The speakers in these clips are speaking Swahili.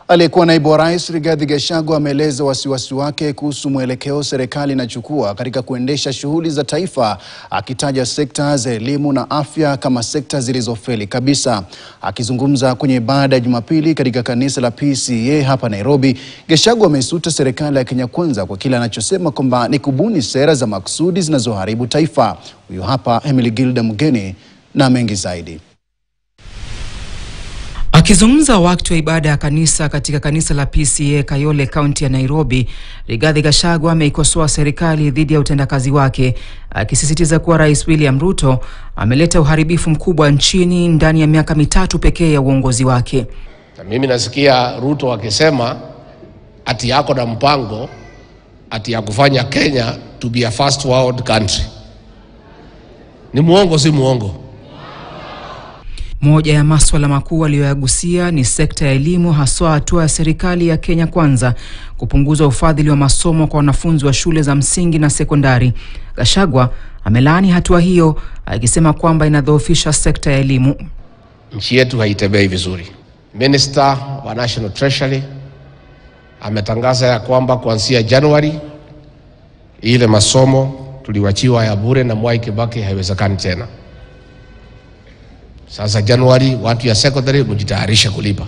Aliyekuwa naibu wa rais Rigathi Gachagua ameeleza wasiwasi wake kuhusu mwelekeo serikali inachukua katika kuendesha shughuli za taifa, akitaja sekta za elimu na afya kama sekta zilizofeli kabisa. Akizungumza kwenye ibada ya Jumapili katika kanisa la PCEA hapa Nairobi, Gachagua ameisuta serikali ya Kenya Kwanza kwa kile anachosema kwamba ni kubuni sera za makusudi zinazoharibu taifa. Huyu hapa Emily Gilda Mugeni na mengi zaidi. Akizungumza wakati wa ibada ya kanisa katika kanisa la PCEA Kayole County ya Nairobi, Rigathi Gachagua ameikosoa serikali dhidi ya utendakazi wake, akisisitiza kuwa Rais William Ruto ameleta uharibifu mkubwa nchini ndani ya miaka mitatu pekee ya uongozi wake. Na mimi nasikia Ruto akisema ati yako na mpango ati ya kufanya Kenya to be a first world country. Ni muongo si muongo? Moja ya masuala makuu aliyoyagusia ni sekta ya elimu, haswa hatua ya serikali ya Kenya Kwanza kupunguza ufadhili wa masomo kwa wanafunzi wa shule za msingi na sekondari. Gachagua amelaani hatua hiyo, akisema kwamba inadhoofisha sekta ya elimu. Nchi yetu haitembei vizuri. Minister wa National Treasury ametangaza ya kwamba kuanzia Januari ile masomo tuliwachiwa ya bure na Mwai Kibaki haiwezekani tena. Sasa Januari watu ya secondary mjitayarisha kulipa.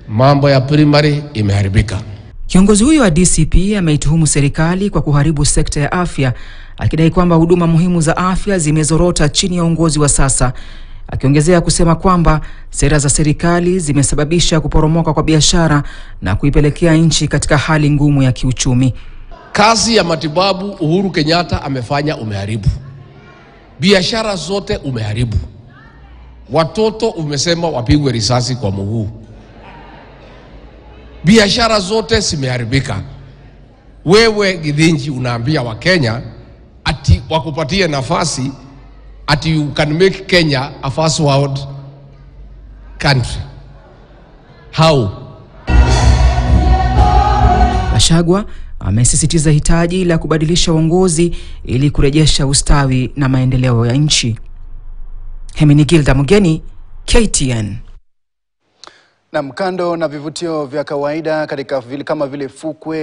Mambo ya primary imeharibika. Kiongozi huyo wa DCP ameituhumu serikali kwa kuharibu sekta ya afya, akidai kwamba huduma muhimu za afya zimezorota chini ya uongozi wa sasa. Akiongezea kusema kwamba sera za serikali zimesababisha kuporomoka kwa biashara na kuipelekea nchi katika hali ngumu ya kiuchumi. Kazi ya matibabu Uhuru Kenyatta amefanya umeharibu. Biashara zote umeharibu. Watoto umesema wapigwe risasi kwa mguu. Biashara zote zimeharibika. Wewe Githinji unaambia wa Kenya ati wakupatie nafasi ati you can make Kenya a first world country. How? Gachagua amesisitiza hitaji la kubadilisha uongozi ili kurejesha ustawi na maendeleo ya nchi. Emily Gilda Mugeni, KTN. Na mkando na vivutio vya kawaida katika kama vile fukwe